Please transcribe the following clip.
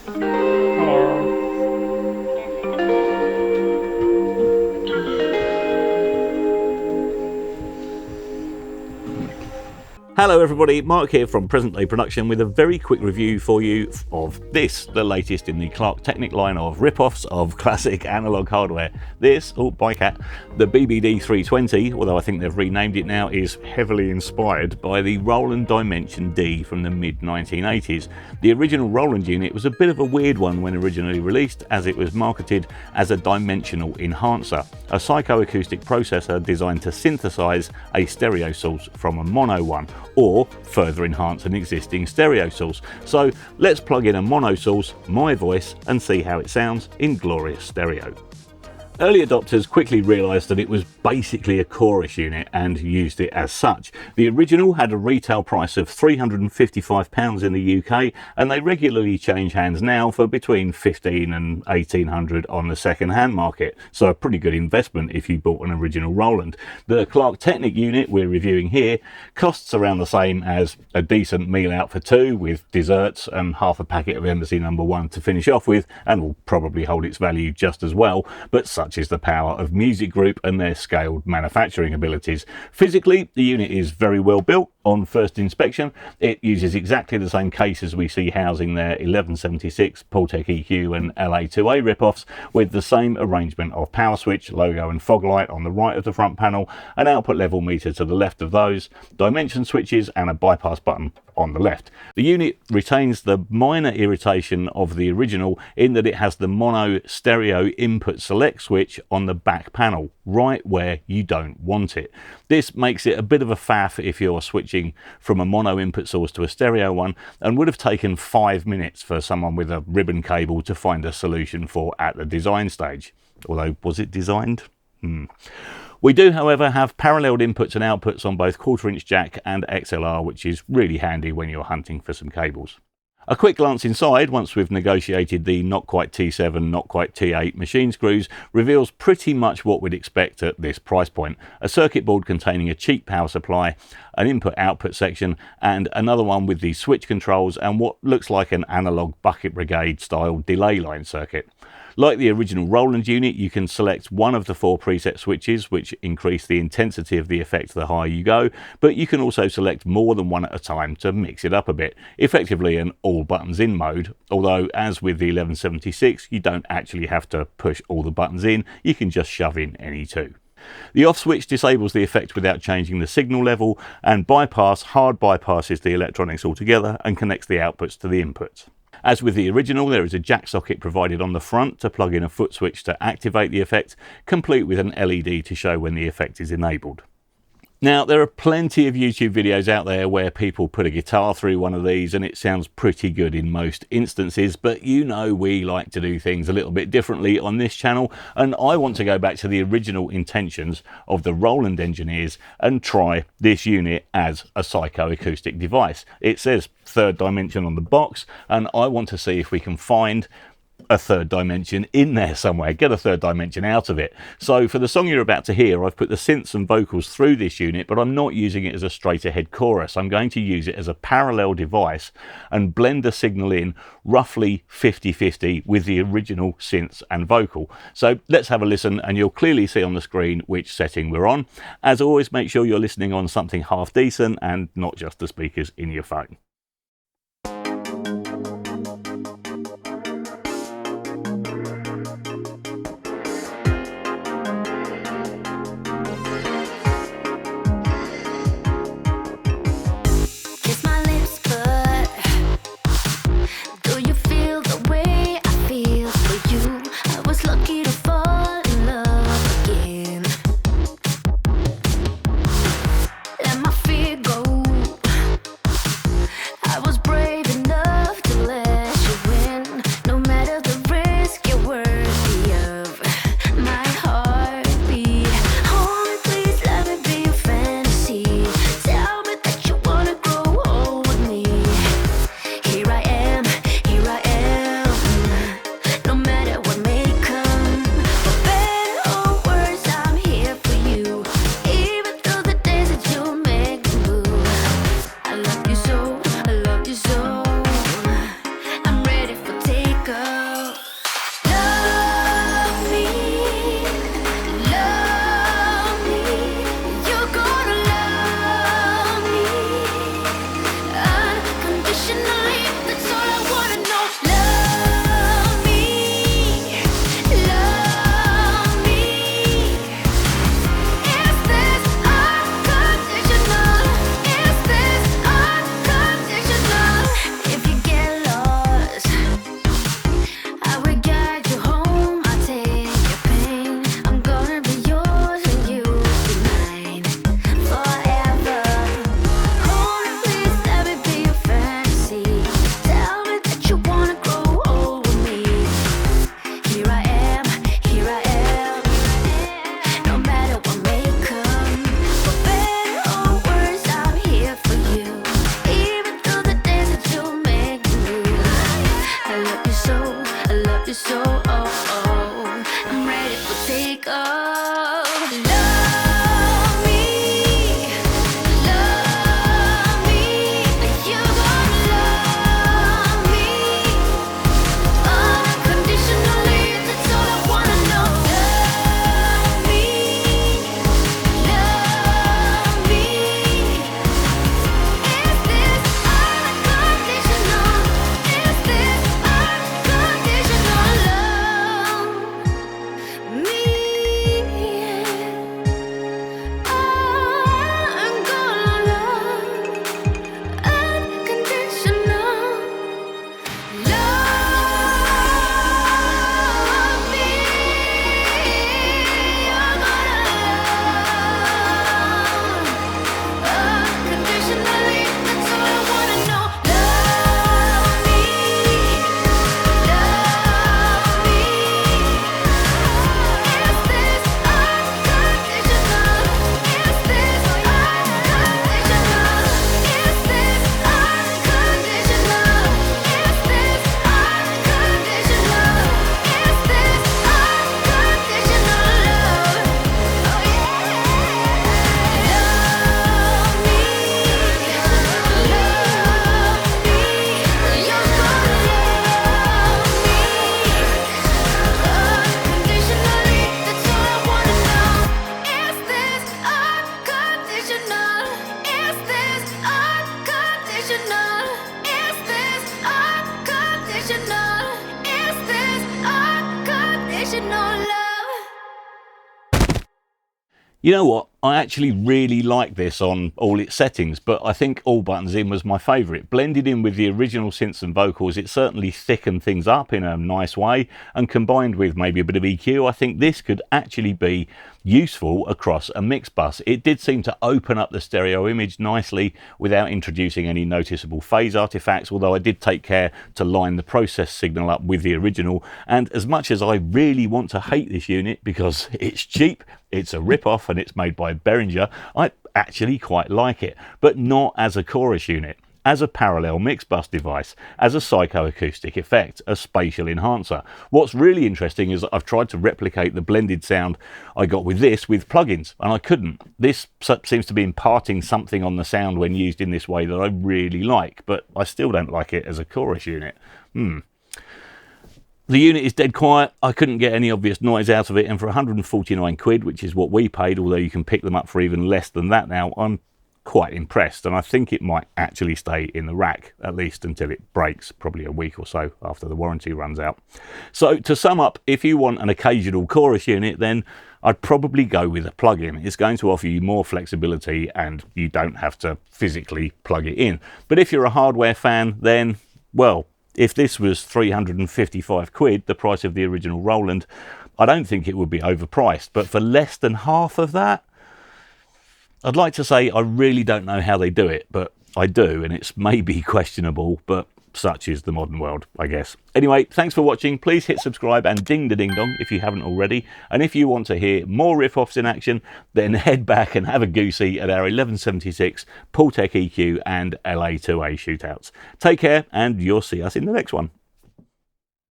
Hello. Hello everybody, Mark here from Present Day Production with a very quick review for you of this, the latest in the Klark Teknik line of rip-offs of classic analogue hardware. This, by cat, the BBD-320, although I think they've renamed it now, is heavily inspired by the Roland Dimension D from the mid-1980s. The original Roland unit was a bit of a weird one when originally released, as it was marketed as a dimensional enhancer, a psychoacoustic processor designed to synthesize a stereo source from a mono one, or further enhance an existing stereo source. So let's plug in a mono source, my voice, and see how it sounds in glorious stereo. Early adopters quickly realised that it was basically a chorus unit and used it as such. The original had a retail price of £355 in the UK, and they regularly change hands now for between £1,500 and £1,800 on the second-hand market, so a pretty good investment if you bought an original Roland. The Klark Teknik unit we're reviewing here costs around the same as a decent meal out for two, with desserts and half a packet of Embassy No. 1 to finish off with, and will probably hold its value just as well, but such is the power of Music Group and their scaled manufacturing abilities. Physically, the unit is very well built. On first inspection, it uses exactly the same case as we see housing their 1176, Pultec EQ and LA2A rip-offs, with the same arrangement of power switch, logo and fog light on the right of the front panel, an output level meter to the left of those, dimension switches and a bypass button on the left. The unit retains the minor irritation of the original in that it has the mono stereo input select switch on the back panel, right where you don't want it. This makes it a bit of a faff if you're switching from a mono input source to a stereo one, and would have taken 5 minutes for someone with a ribbon cable to find a solution for at the design stage. Although, was it designed? We do, however, have paralleled inputs and outputs on both 1/4" jack and XLR, which is really handy when you're hunting for some cables. A quick glance inside, once we've negotiated the not quite T7, not quite T8 machine screws, reveals pretty much what we'd expect at this price point. A circuit board containing a cheap power supply, an input-output section, and another one with the switch controls and what looks like an analog bucket brigade style delay line circuit. Like the original Roland unit, you can select one of the 4 preset switches, which increase the intensity of the effect the higher you go, but you can also select more than one at a time to mix it up a bit, effectively an all buttons in mode, although as with the 1176, you don't actually have to push all the buttons in, you can just shove in any two. The off switch disables the effect without changing the signal level, and bypass hard bypasses the electronics altogether and connects the outputs to the inputs. As with the original, there is a jack socket provided on the front to plug in a foot switch to activate the effect, complete with an LED to show when the effect is enabled. Now, there are plenty of YouTube videos out there where people put a guitar through one of these and it sounds pretty good in most instances, but you know we like to do things a little bit differently on this channel, and I want to go back to the original intentions of the Roland engineers and try this unit as a psychoacoustic device. It says third dimension on the box, and I want to see if we can find a third dimension in there somewhere, get a third dimension out of it. So for the song you're about to hear, I've put the synths and vocals through this unit, but I'm not using it as a straight ahead chorus. I'm going to use it as a parallel device and blend the signal in roughly 50-50 with the original synths and vocal. So let's have a listen, and you'll clearly see on the screen which setting we're on. As always, make sure you're listening on something half decent and not just the speakers in your phone. love you so, I love you so, oh, oh. I'm ready for takeoff. Love me, you're gonna love me unconditionally. That's all I wanna know. Love me, is this unconditional? Is this unconditional love? Me, I'm gonna love unconditional. Love me, you're gonna love unconditionally. That's all I wanna know. Love me, is this unconditional? Is this unconditional? Is this unconditional? Is this unconditional? Is this unconditional love? Oh yeah. Love me, you're gonna love me unconditionally. That's all I wanna know. Is this unconditional? Is this unconditional? Is this unconditional? Is this unconditional love? You know what? I actually really like this on all its settings, but I think all buttons in was my favourite. Blended in with the original synths and vocals, it certainly thickened things up in a nice way, and combined with maybe a bit of EQ, I think this could actually be useful across a mix bus. It did seem to open up the stereo image nicely without introducing any noticeable phase artifacts, although I did take care to line the process signal up with the original. And as much as I really want to hate this unit because it's cheap, it's a rip-off and it's made by Behringer, I actually quite like it, but not as a chorus unit. As a parallel mix bus device, as a psychoacoustic effect, a spatial enhancer. What's really interesting is that I've tried to replicate the blended sound I got with this with plugins, and I couldn't. This seems to be imparting something on the sound when used in this way that I really like, but I still don't like it as a chorus unit. The unit is dead quiet. I couldn't get any obvious noise out of it, and for 149 quid, which is what we paid, although you can pick them up for even less than that now, I'm quite impressed, and I think it might actually stay in the rack, at least until it breaks, probably a week or so after the warranty runs out. So to sum up, if you want an occasional chorus unit, then I'd probably go with a plug-in. It's going to offer you more flexibility and you don't have to physically plug it in. But if you're a hardware fan, then, well, if this was 355 quid, the price of the original Roland, I don't think it would be overpriced. But for less than half of that, I'd like to say I really don't know how they do it, but I do, and it's maybe questionable, but such is the modern world, I guess. Anyway, thanks for watching. Please hit subscribe and ding the ding dong if you haven't already. And if you want to hear more riff-offs in action, then head back and have a goosey at our 1176 Paultec EQ and LA2A shootouts. Take care, and you'll see us in the next one.